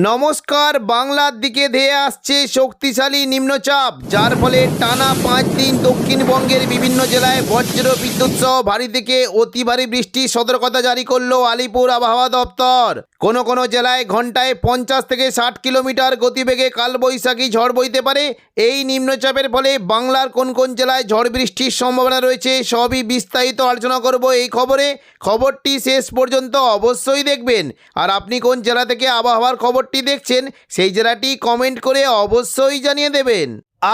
নমস্কার। বাংলার দিকে ধেয়ে আসছে শক্তিশালী নিম্নচাপ, যার ফলে টানা 5 দিন দক্ষিণবঙ্গের বিভিন্ন জেলায় বজ্র বিদ্যুৎ সহ ভারী থেকে অতি ভারী বৃষ্টির সতর্কতা জারি করলো আলিপুর আবহাওয়া দপ্তর। কোনো জেলায় ঘন্টায় 50 থেকে 60 কিলোমিটার গতিবেগে কালবৈশাখী ঝড় বইতে পারে। এই নিম্নচাপের ফলে বাংলার কোন জেলায় ঝড় বৃষ্টির সম্ভাবনা রয়েছে সবই বিস্তারিত আলোচনা করব এই খবরটি শেষ পর্যন্ত অবশ্যই দেখবেন। আর আপনি কোন জেলা থেকে আবহাওয়ার খবরটি দেখছেন সেই জেলাটি কমেন্ট করে অবশ্যই জানিয়ে দেবেন।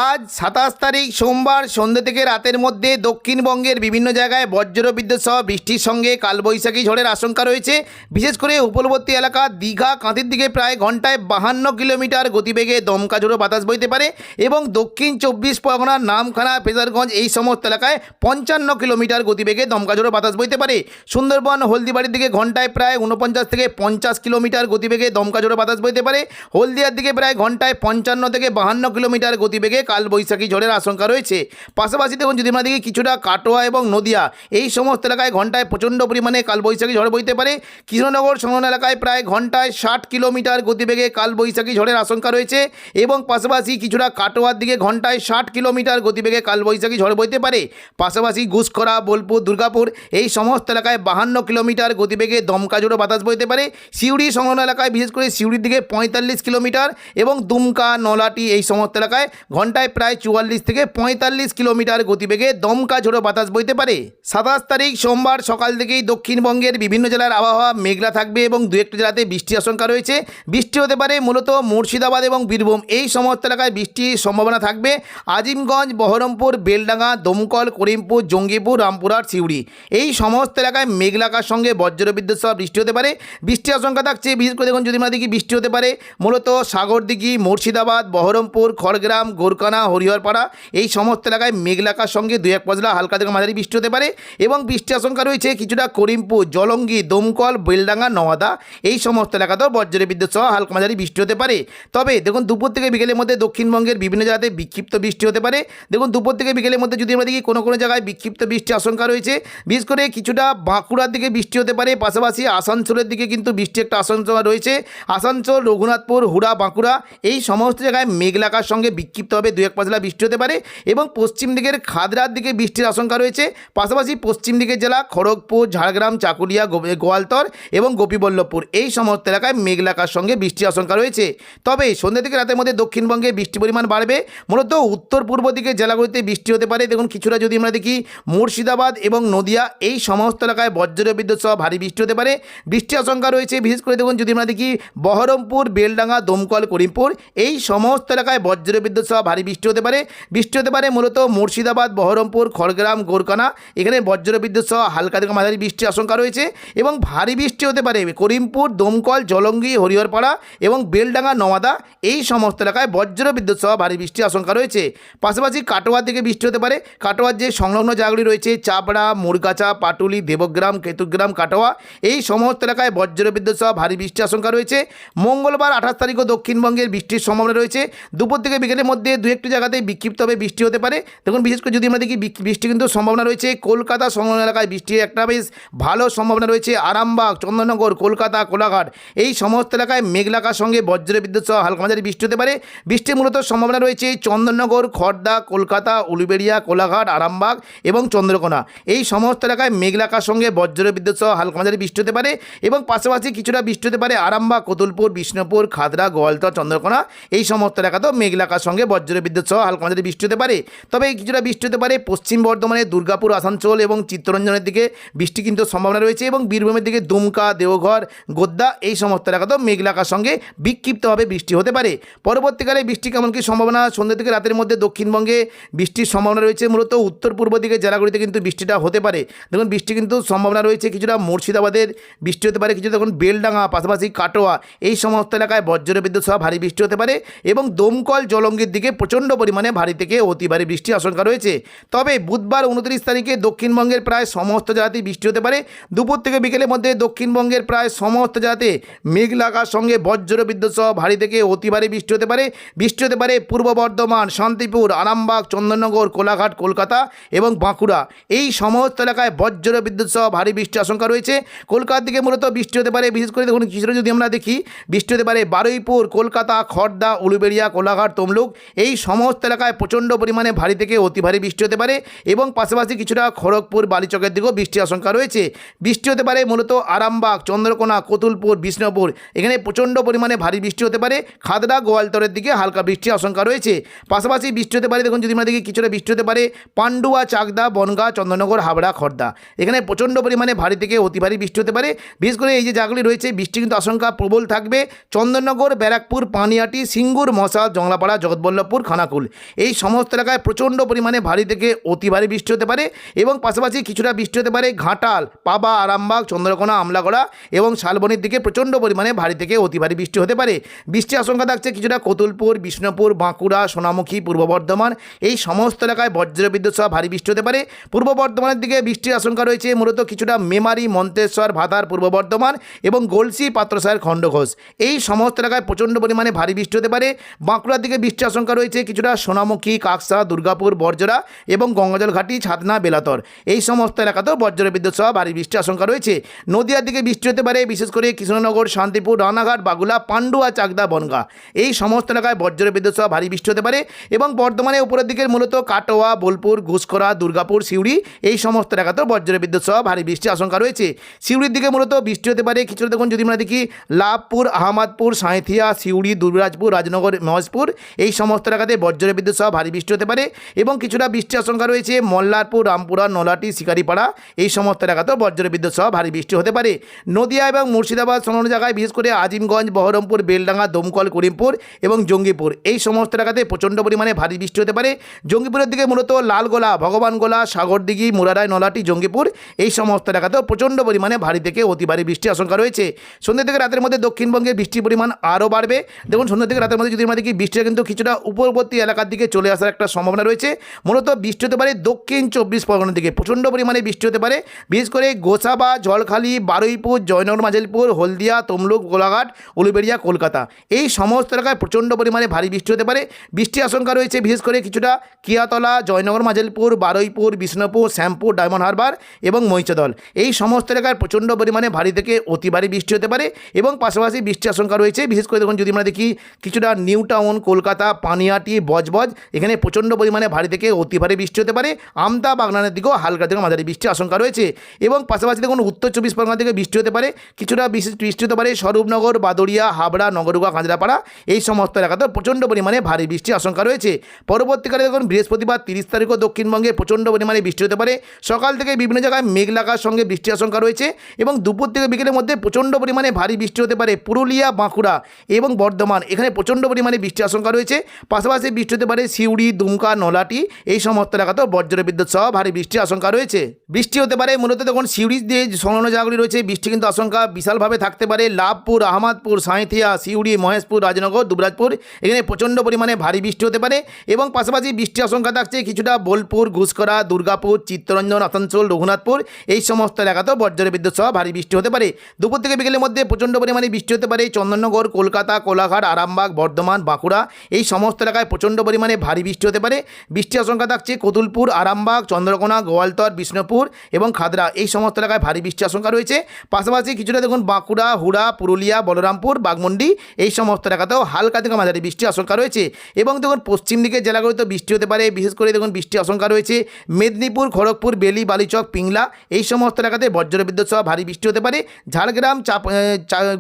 আজ 27 তারিখ সোমবার সন্ধ্যে থেকে রাতের মধ্যে দক্ষিণবঙ্গের বিভিন্ন জায়গায় বজ্র বিদ্যুৎ সহ বৃষ্টির সঙ্গে কালবৈশাখী ঝড়ের আশঙ্কা রয়েছে। বিশেষ করে উপকূলবর্তী এলাকা দীঘা কাঁথির দিকে প্রায় ঘন্টায় 52 কিলোমিটার গতিবেগে দমকা ঝোড়ো বাতাস বইতে পারে এবং দক্ষিণ 24 পরগনার নামখানা ফেজারগঞ্জ এই সমস্ত এলাকায় 55 কিলোমিটার গতিবেগে দমকা ঝোড়ো বাতাস বইতে পারে। সুন্দরবন হলদিবাড়ির দিকে ঘন্টায় প্রায় 49 থেকে 50 কিলোমিটার গতিবেগে দমকা ঝোড়ো বাতাস বইতে পারে। হলদিয়ার দিকে প্রায় ঘন্টায় 55 থেকে 52 কিলোমিটার গতিবেগে কালবৈশাখী ঝড়ের আশঙ্কা রয়েছে। পাশাপাশি দেখুন যদি আমরা দেখি কিছুটা কাটোয়া এবং নদিয়া এই সমস্ত এলাকায় ঘন্টায় প্রচণ্ড পরিমাণে কালবৈশাখী ঝড় বইতে পারে। কৃষ্ণনগর সংলগ্ন এলাকায় প্রায় ঘন্টায় 60 কিলোমিটার গতিবেগে কালবৈশাখী ঝড়ের আশঙ্কা রয়েছে এবং পাশাপাশি কিছুটা কাটোয়ার দিকে ঘন্টায় 60 কিলোমিটার গতিবেগে কালবৈশাখী ঝড় বইতে পারে। পাশাপাশি ঘুষখরা, বোলপুর, দুর্গাপুর এই সমস্ত এলাকায় 52 কিলোমিটার গতিবেগে দমকা ঝোড়ো বাতাস বইতে পারে। সিউড়ি সংলগ্ন এলাকায় বিশেষ করে সিউড়ির দিকে 45 কিলোমিটার এবং দুমকা, নলাটি এই সমস্ত এলাকায় ঘন্টায় প্রায় 44 থেকে 45 কিলোমিটার গতিবেগে দমকা ঝোড়ো বাতাস বইতে পারে। 27 তারিখ সোমবার সকাল থেকেই দক্ষিণবঙ্গের বিভিন্ন জেলার আবহাওয়া মেঘলা থাকবে এবং দু একটা জেলাতে বৃষ্টির আশঙ্কা রয়েছে। বৃষ্টি হতে পারে মূলত মুর্শিদাবাদ এবং বীরভূম এই সমস্ত এলাকায় বৃষ্টির সম্ভাবনা থাকবে। আজিমগঞ্জ, বহরমপুর, বেলডাঙ্গা, দমকল, করিমপুর, জঙ্গিপুর, রামপুরহাট, সিউড়ি এই সমস্ত এলাকায় মেঘলাকার সঙ্গে বজ্রবিদ্যুৎ সহ বৃষ্টি হতে পারে। বৃষ্টির আশঙ্কা থাকছে বিশেষ করে দেখুন যদি আমরা দেখি বৃষ্টি হতে পারে মূলত সাগরদিঘি, মুর্শিদাবাদ, বহরমপুর, খড়গ্রাম, গোরকানা, হরিহরপাড়া এই সমস্ত এলাকায় মেঘলাকার সঙ্গে দু এক পশলা হালকা থেকে মাঝারি বৃষ্টি হতে পারে এবং বৃষ্টির আশঙ্কা রয়েছে কিছুটা করিমপুর, জলঙ্গি, দমকল, বেলডাঙ্গা, নওয়াদা এই সমস্ত এলাকাতেও বজ্র বিদ্যুৎ সহ হালকা মাঝারি বৃষ্টি হতে পারে। তবে দেখুন দুপুর থেকে বিকেলের মধ্যে দক্ষিণবঙ্গের বিভিন্ন জায়গাতে বিক্ষিপ্ত বৃষ্টি হতে পারে। দেখুন দুপুর থেকে বিকেলের মধ্যে যদি আমরা দেখি কোনো জায়গায় বিক্ষিপ্ত বৃষ্টির আশঙ্কা রয়েছে। বিশেষ করে কিছুটা বাঁকুড়ার দিকে বৃষ্টি হতে পারে। পাশাপাশি আসানসোলের দিকে কিন্তু বৃষ্টি একটা আশঙ্কা রয়েছে। আসানসোল, রঘুনাথপুর, হুড়া, বাঁকুড়া এই সমস্ত জায়গায় মেঘলাকার সঙ্গে বিক্ষিপ্তভাবে দু এক পশলা বৃষ্টি হতে পারে এবং পশ্চিম দিকের খাদরার দিকে বৃষ্টির আশঙ্কা রয়েছে। পাশাপাশি পশ্চিম দিকের জেলা খড়গপুর, ঝাড়গ্রাম, চাকুলিয়া, গোয়ালতর এবং গোপীবল্লভপুর এই সমস্ত এলাকায় মেঘলাকার সঙ্গে বৃষ্টির আশঙ্কা রয়েছে। তবে সন্ধ্যা থেকে রাতের মধ্যে দক্ষিণবঙ্গে বৃষ্টির পরিমাণ বাড়বে। মূলত উত্তর পূর্ব দিকের জেলাগুলিতে বৃষ্টি হতে পারে। দেখুন কিছুটা যদি আমরা দেখি মুর্শিদাবাদ এবং নদিয়া এই সমস্ত এলাকায় বজ্র বিদ্যুৎ সহ ভারী বৃষ্টি হতে পারে। বৃষ্টির আশঙ্কা রয়েছে বিশেষ করে দেখুন যদি আমরা দেখি বহরমপুর, বেলডাঙ্গা, দমকল, করিমপুর এই সমস্ত এলাকায় বজ্র বিদ্যুৎ সহ ভারী বৃষ্টি হতে পারে। বৃষ্টি হতে পারে মূলত মুর্শিদাবাদ, বহরমপুর, খড়গ্রাম, গোরকানা এখানে বজ্র বিদ্যুৎ সহ হালকা থেকে মাঝারি বৃষ্টির আশঙ্কা রয়েছে এবং ভারী বৃষ্টি হতে পারে করিমপুর, দমকল, জলঙ্গি, হরিহরপাড়া এবং বেলডাঙ্গা, নওয়াদা এই সমস্ত এলাকায় বজ্র বিদ্যুৎ সহ ভারী বৃষ্টির আশঙ্কা রয়েছে। পাশাপাশি কাটোয়ার দিকে বৃষ্টি হতে পারে। কাটোয়ার যে সংলগ্ন জায়গাগুলি রয়েছে চাপড়া, মুরগাছা, পাটুলি, দেবগ্রাম, কেতুগ্রাম, কাটোয়া এই সমস্ত এলাকায় বজ্র বিদ্যুৎ সহ ভারী বৃষ্টির আশঙ্কা রয়েছে। মঙ্গলবার 28 তারিখও দক্ষিণবঙ্গের বৃষ্টির সম্ভাবনা রয়েছে। দুপুর থেকে বিকেলের মধ্যে দু একটি জায়গাতে বিক্ষিপ্তভাবে বৃষ্টি হতে পারে। দেখুন বিশেষ করে যদি আমরা দেখি বৃষ্টি কিন্তু সম্ভাবনা রয়েছে কলকাতা সংলগ্ন এলাকায় বৃষ্টির একটা বেশ ভালো সম্ভাবনা রয়েছে। আরামবাগ, চন্দননগর, কলকাতা, কোলাঘাট এই সমস্ত এলাকায় মেঘলাকার সঙ্গে বজ্র বিদ্যুৎ সহ হালকা মাঝারি বৃষ্টি হতে পারে। বৃষ্টির মূলত সম্ভাবনা রয়েছে চন্দননগর, খড়দা, কলকাতা, উলুবেড়িয়া, কোলাঘাট, আরামবাগ এবং চন্দ্রকোনা এই সমস্ত এলাকায় মেঘলাকার সঙ্গে বজ্র বিদ্যুৎ সহ হালকা মাঝারি বৃষ্টি হতে পারে এবং পাশাপাশি কিছুটা বৃষ্টি হতে পারে আরামবাগ, কতুলপুর, বিষ্ণুপুর, খাদরা, গোয়ালতর, চন্দ্রকোনা এই সমস্ত এলাকাতেও মেঘলাকার সঙ্গে বজ্র বিদ্যুৎ সহ হালকা মাঝারি বৃষ্টি হতে পারে। তবে কিছুটা বৃষ্টি হতে পারে পশ্চিম বর্ধমানে দুর্গাপুর, আসানসোল এবং চিত্তরঞ্জনের দিকে বৃষ্টি কিন্তু সম্ভাবনা রয়েছে এবং বীরভূমের দিকে দুমকা, দেওঘর, গোদ্দা এই সমস্ত এলাকাতেও মেঘলাকার সঙ্গে বিক্ষিপ্তভাবে বৃষ্টি হতে পারে। পরবর্তীকালে বৃষ্টি কেমন কি সম্ভাবনা সন্ধ্যা থেকে রাতের মধ্যে দক্ষিণবঙ্গে বৃষ্টির সম্ভাবনা রয়েছে। মূলত উত্তর পূর্ব দিকের জেলাগুলিতে কিন্তু বৃষ্টিটা হতে পারে। দেখুন বৃষ্টি কিন্তু সম্ভাবনা রয়েছে কিছুটা মুর্শিদাবাদের বৃষ্টি হতে পারে, কিছু দেখুন বেলডাঙ্গা, পাশাপাশি কাটোয়া এই সমস্ত এলাকায় বজ্র বিদ্যুৎ সহ ভারী বৃষ্টি হতে পারে এবং দমকল, জলঙ্গির দিকে প্রচণ্ড পরিমাণে ভারী থেকে অতি ভারী বৃষ্টির আশঙ্কা রয়েছে। তবে বুধবার 29 তারিখে দক্ষিণবঙ্গের প্রায় সমস্ত জেলাতেই বৃষ্টি হতে পারে। দুপুর থেকে বিকেলের মধ্যে দক্ষিণবঙ্গের প্রায় সমস্ত জেলাতে মেঘ লাগার সঙ্গে বজ্র বিদ্যুৎ সহ ভারী থেকে অতি ভারী বৃষ্টি হতে পারে। বৃষ্টি হতে পারে পূর্ব বর্ধমান, শান্তিপুর, আরামবাগ, চন্দননগর, কোলাঘাট, কলকাতা এবং বাঁকুড়া এই সমস্ত এলাকায় বজ্র বিদ্যুৎ সহ ভারী বৃষ্টির আশঙ্কা রয়েছে। কলকাতার দিকে মূলত বৃষ্টি হতে পারে, বিশেষ করে দেখুন কিছুটা যদি আমরা দেখি বৃষ্টি হতে পারে বারুইপুর, কলকাতা, খড়দা, উলুবেড়িয়া, কোলাঘাট, তমলুক এই সমস্ত এলাকায় প্রচণ্ড পরিমাণে ভারী থেকে অতি ভারী বৃষ্টি হতে পারে এবং পাশাপাশি কিছুটা খড়গপুর, বালিচকের দিকেও বৃষ্টির আশঙ্কা রয়েছে। বৃষ্টি হতে পারে মূলত আরামবাগ, চন্দ্রকোনা, কতুলপুর, বিষ্ণুপুর এখানে প্রচণ্ড পরিমাণে ভারী বৃষ্টি হতে পারে। খাদড়া, গোয়ালতরের দিকে হালকা বৃষ্টির আশঙ্কা রয়েছে। পাশাপাশি বৃষ্টি হতে পারে দেখুন যদি আমরা দেখি কিছুটা বৃষ্টি হতে পারে পান্ডুয়া, চাকদা, বনগাঁ, চন্দননগর, হাবড়া, খড়দা এখানে প্রচণ্ড পরিমাণে ভারী থেকে অতি ভারী বৃষ্টি হতে পারে। বিশেষ করে এই যে জায়গাগুলি রয়েছে বৃষ্টি কিন্তু আশঙ্কা প্রবল থাকবে। চন্দননগর, ব্যারাকপুর, পানিহাটি, সিঙ্গুর, মশাল, জংলাপাড়া, জগৎবল্লভপুর, খানাকুল এই সমস্ত এলাকায় প্রচণ্ড পরিমাণে ভারী থেকে অতি ভারী বৃষ্টি হতে পারে এবং পাশাপাশি কিছুটা বৃষ্টি হতে পারে ঘাটাল, পাবা, আরামবাগ, চন্দ্রকোনা, আমলাগড়া এবং শালবনির দিকে প্রচণ্ড পরিমাণে ভারী থেকে অতি ভারী বৃষ্টি হতে পারে। বৃষ্টির আশঙ্কা থাকছে কিছুটা কতুলপুর, বিষ্ণুপুর, বাঁকুড়া, সোনামুখী, পূর্ব বর্ধমান এই সমস্ত এলাকায় বজ্রবিদ্যুৎ সহ ভারী বৃষ্টি হতে পারে। পূর্ব বর্ধমানের দিকে বৃষ্টির আশঙ্কা রয়েছে মূলত কিছুটা মেমারি, মন্তেশ্বর, ভাতার, পূর্ব বর্ধমান এবং গলসি, পাত্রসায়ের, খণ্ডঘোষ এই সমস্ত এলাকায় প্রচণ্ড পরিমাণে ভারী বৃষ্টি হতে পারে। বাঁকুড়ার দিকে বৃষ্টির আশঙ্কা রয়েছে কিছুটা সোনামুখী, কাকসা, দুর্গাপুর, বরজরা এবং গঙ্গাজল ঘাটি, ছাতনা, বেলাতর এই সমস্ত এলাকাতেও বজ্রবিদ্যুৎ সহ ভারী বৃষ্টির আশঙ্কা রয়েছে। নদিয়ার দিকে বৃষ্টি হতে পারে বিশেষ করে কৃষ্ণনগর, শান্তিপুর, রানাঘাট, বাগুলা, পান্ডুয়া, চাকদা, বনগাঁ এই সমস্ত এলাকায় বজ্রবিদ্যুৎ সহ ভারী বৃষ্টি হতে পারে এবং বর্ধমানে উপরের দিকের মূলত কাটোয়া, বোলপুর, ঘুষকরা, দুর্গাপুর, সিউড়ি এই সমস্ত এলাকাতেও বজ্রবিদ্যুৎ সহ ভারী বৃষ্টির আশঙ্কা রয়েছে। সিউড়ির দিকে মূলত বৃষ্টি হতে পারে কিছুটা দেখুন যদি আমরা দেখি লাভপুর, আহমদপুর, সাঁইথিয়া, সিউড়ি, দুবরাজপুর, রাজনগর, মহেশপুর এই সমস্ত এলাকাতে বজ্রবিদ্যুৎ সহ ভারী বৃষ্টি হতে পারে এবং কিছুটা বৃষ্টির আশঙ্কা রয়েছে মল্লারপুর, রামপুরা, নলাটি, শিকারিপাড়া এই সমস্ত এলাকাতেও বজ্রবিদ্যুৎ সহ ভারী বৃষ্টি হতে পারে। নদিয়া এবং মুর্শিদাবাদ সংলগ্ন জায়গায় বিশেষ করে আজিমগঞ্জ, বহরমপুর, বেলডাঙ্গা, দমকল, করিমপুর এবং জঙ্গিপুর এই সমস্ত এলাকাতে প্রচণ্ড পরিমাণে ভারী বৃষ্টি হতে পারে। জঙ্গিপুরের দিকে মূলত লালগোলা, ভগবানগোলা, সাগরদিঘি, মুরারায়, নলাটি, জঙ্গিপুর এই সমস্ত এলাকাতেও প্রচণ্ড পরিমাণে ভারী থেকে অতি ভারী বৃষ্টির আশঙ্কা রয়েছে। সন্ধ্যা থেকে রাতের মধ্যে দক্ষিণবঙ্গে বৃষ্টির পরিমাণ আরও বাড়বে। দেখুন সন্ধ্যা থেকে রাতের মধ্যে যদি আমরা দেখি বৃষ্টিটা কিন্তু কিছুটা উপরবর্তী এলাকার দিকে চলে আসার একটা সম্ভাবনা রয়েছে। মূলত বৃষ্টি হতে পারে দক্ষিণ 24 পরগনার দিকে প্রচণ্ড পরিমাণে বৃষ্টি হতে পারে বিশেষ করে গোসাবা, জলখালি, বারুইপুর, জয়নগর, মাঝেলপুর, হলদিয়া, তমলুক, গোলাঘাট, উলুবেড়িয়া, কলকাতা এই সমস্ত এলাকায় প্রচণ্ড পরিমাণে ভারী বৃষ্টি হতে পারে। বৃষ্টির আশঙ্কা রয়েছে বিশেষ করে কিছুটা কিয়াতলা, জয়নগর, মাঝেলপুর, বারুইপুর, বিষ্ণুপুর, শ্যামপুর, ডায়মন্ড হারবার এবং মহিষাদল এই সমস্ত এলাকায় প্রচণ্ড পরিমাণে ভারী থেকে অতি ভারী বৃষ্টি হতে পারে এবং পাশাপাশি বৃষ্টির আশঙ্কা রয়েছে বিশেষ করে দেখুন যদি আমরা দেখি কিছুটা নিউ টাউন, কলকাতা, পানিহাটি, বজবজ এখানে প্রচণ্ড পরিমাণে ভারী থেকে অতি ভারী বৃষ্টি হতে পারে। আমতা, বাগনানের দিকেও হালকা থেকে মাঝারি বৃষ্টির আশঙ্কা রয়েছে এবং পাশাপাশি দেখুন উত্তর 24 পরগনা থেকে বৃষ্টি হতে পারে কিছুটা বিশেষ বৃষ্টি হতে পারে স্বরূপনগর, বাদুড়িয়া, হাবড়া, নগরুগা, কাঁচরাপাড়া এই সমস্ত এলাকাতেও প্রচণ্ড পরিমাণে ভারী বৃষ্টির আশঙ্কা রয়েছে। পরবর্তীকালে দেখুন বৃহস্পতিবার 30 তারিখও দক্ষিণবঙ্গে প্রচণ্ড পরিমাণে বৃষ্টি হতে পারে। সকাল থেকে বিভিন্ন জায়গায় মেঘ লাগার সঙ্গে বৃষ্টির আশঙ্কা রয়েছে এবং দুপুর থেকে বিকেলের মধ্যে প্রচণ্ড পরিমাণে ভারী বৃষ্টি হতে পারে পুরুলিয়া, বাঁকুড়া এবং বর্ধমান এখানে প্রচণ্ড পরিমাণে বৃষ্টির আশঙ্কা রয়েছে। পাশাপাশি বৃষ্টি হতে পারে সিউড়ি, দুমকা, নলাটি এই সমস্ত এলাকাতেও বজ্রবিদ্যুৎ সহ ভারী বৃষ্টির আশঙ্কা রয়েছে। বৃষ্টি হতে পারে মূলত দেখুন সিউড়ি দিয়ে সংলগ্ন জায়গাগুলি রয়েছে বৃষ্টি কিন্তু আশঙ্কা বিশালভাবে থাকতে পারে। লাভপুর, আহমদপুর, সাঁইথিয়া, সিউড়ি, মহেশপুর, রাজনগর, দুবরাজপুর এখানে প্রচণ্ড পরিমাণে ভারী বৃষ্টি হতে পারে এবং পাশাপাশি বৃষ্টির আশঙ্কা থাকছে কিছুটা বোলপুর, ঘুষকরা, দুর্গাপুর, চিত্তরঞ্জন, আসানসোল, রঘুনাথপুর এই সমস্ত এলাকাতেও বজ্রবিদ্যুৎ সহ ভারী বৃষ্টি হতে পারে। দুপুর থেকে বিকেলের মধ্যে প্রচণ্ড পরিমাণে বৃষ্টি হতে পারে চন্দননগর, কলকাতা, কোলাঘাট, আরামবাগ, বর্ধমান, বাঁকুড়া এই সমস্ত এলাকায় প্রচণ্ড পরিমাণে ভারী বৃষ্টি হতে পারে। বৃষ্টির আশঙ্কা থাকছে কতুলপুর, আরামবাগ, চন্দ্রকোনা, গোয়ালতর, বিষ্ণুপুর এবং খাদড়া এই সমস্ত এলাকায় ভারী বৃষ্টির আশঙ্কা রয়েছে। পাশাপাশি কিছুটা দেখুন বাঁকুড়া, হুড়া, পুরুলিয়া, বলরামপুর, বাগমুন্ডি এই সমস্ত এলাকাতেও হালকা থেকে মাঝারি বৃষ্টির আশঙ্কা রয়েছে এবং দেখুন পশ্চিম দিকের জেলাগুলিতে বৃষ্টি হতে পারে বিশেষ করে দেখুন বৃষ্টির আশঙ্কা রয়েছে মেদিনীপুর, খড়গপুর, বেলি, বালিচক, পিংলা এই সমস্ত এলাকাতে বজ্রবিদ্যুৎ সহ ভারী বৃষ্টি হতে পারে। ঝাড়গ্রাম,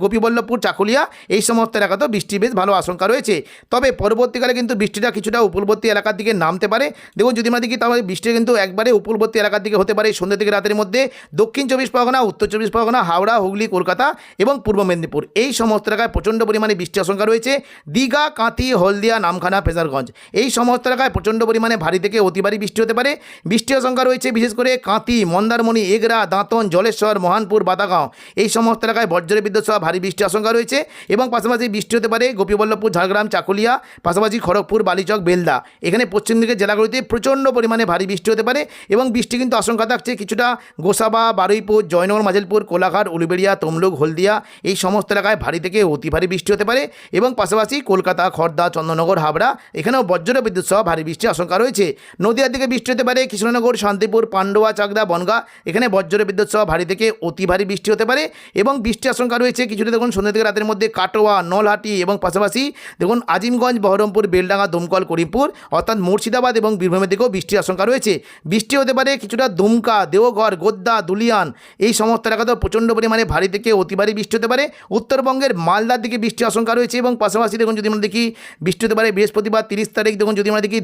গোপীবল্লভপুর, চাকুলিয়া এই সমস্ত এলাকাতেও বৃষ্টির বেশ ভালো আশঙ্কা রয়েছে। তবে পরবর্তীকালে কিন্তু বৃষ্টিটা কিছুটা উপকূলবর্তী এলাকার দিকে নামতে পারে। দেখুন যদি আমরা দেখি তাহলে বৃষ্টি কিন্তু একবারে উপকূলবর্তী এলাকার দিকে হতে পারে সন্ধ্যা থেকে রাতের মধ্যে দক্ষিণ 24 পরগনা, উত্তর 24 পরগনা, হাওড়া, হুগলি, কলকাতা এবং পূর্ব মেদিনীপুর এই সমস্ত এলাকায় প্রচণ্ড পরিমাণে বৃষ্টির আশঙ্কা রয়েছে। দীঘা, কাঁথি, হলদিয়া, নামখানা, ফেজারগঞ্জ এই সমস্ত এলাকায় প্রচণ্ড পরিমাণে ভারী থেকে অতি ভারী বৃষ্টি হতে পারে। বৃষ্টির আশঙ্কা রয়েছে বিশেষ করে কাঁথি, মন্দারমণি, এগরা, দাঁতন, জলেশ্বর, মহানপুর, বাতাগাঁও এই সমস্ত এলাকায় বজ্রবিদ্যুৎ সহ ভারী বৃষ্টির আশঙ্কা রয়েছে এবং পাশাপাশি বৃষ্টি হতে পারে গোপীবল্লভপুর, ঝাড়গ্রাম, চাকুলিয়া পাশাপাশি খড়গপুর, বালিচক, বেলদা এখানে পশ্চিম দিকের জেলাগুলিতে প্রচণ্ড পরিমাণে ভারী বৃষ্টি হতে পারে এবং বৃষ্টি কিন্তু আশঙ্কা থাকছে কিছুটা গোসাবা, বারুইপুর, জয়নগর, মাজেলপুর, কোলাঘাট, উলুবেড়িয়া, তমলুক, হলদিয়া এই সমস্ত এলাকায় ভারী থেকে অতি ভারী বৃষ্টি হতে পারে এবং পাশাপাশি কলকাতা, খড়দা, চন্দননগর, হাবড়া এখানেও বজ্র বিদ্যুৎ সহ ভারী বৃষ্টির আশঙ্কা রয়েছে। নদীয়ার দিকে বৃষ্টি হতে পারে কৃষ্ণনগর, শান্তিপুর, পান্ডুয়া, চাকদা, বনগাঁ এখানে বজ্র বিদ্যুৎ সহ ভারী থেকে অতি ভারী বৃষ্টি হতে পারে এবং বৃষ্টির আশঙ্কা রয়েছে কিছুটা দেখুন সন্ধ্যা থেকে রাতের মধ্যে কাটোয়া, নলহাটি এবং পাশাপাশি দেখুন আজিমগঞ্জ, বহরমপুর, বেলডাঙ্গা, দমকল, করিমপুর অর্থাৎ মুর্শিদাবাদ এবং বীরভূমের দিকেও বৃষ্টির আশঙ্কা রয়েছে। বৃষ্টি হতে পারে কিছুটা দুমকা, দেওঘর, গোদ্দা, দুলিয়ান এই সমস্ত এলাকাতেও প্রচণ্ড পরিমাণে ভারী থেকে অতি ভারী বৃষ্টি হতে পারে। উত্তরবঙ্গের মালদার দিকে বৃষ্টির আশঙ্কা রয়েছে এবং পাশাপাশি দেখুন যদি আমরা দেখি বৃষ্টি হতে পারে বৃহস্পতিবার 30 তারিখ দেখুন যদি আমরা দেখি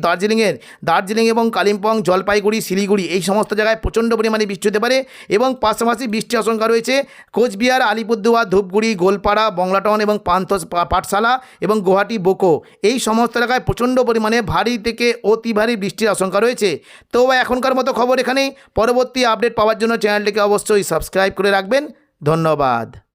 দার্জিলিং এবং কালিম্পং, জলপাইগুড়ি, শিলিগুড়ি এই সমস্ত জায়গায় প্রচণ্ড পরিমাণে বৃষ্টি হতে পারে এবং পাশাপাশি বৃষ্টির আশঙ্কা রয়েছে কোচবিহার, আলিপুরদুয়ার, ধূপগুড়ি, গোলপাড়া, বংলাটাউন এবং পাঠশালা এবং গুয়াহাটি, বোকো এই সমস্ত এলাকায় প্রচণ্ড পরিমাণে ভারী থেকে অতি ভারী বৃষ্টির আশঙ্কা রয়েছে। তো এখনকার মতো খবর এখানেই। পরবর্তী আপডেট পাওয়ার জন্য চ্যানেলটিকে অবশ্যই সাবস্ক্রাইব করে রাখবেন। ধন্যবাদ।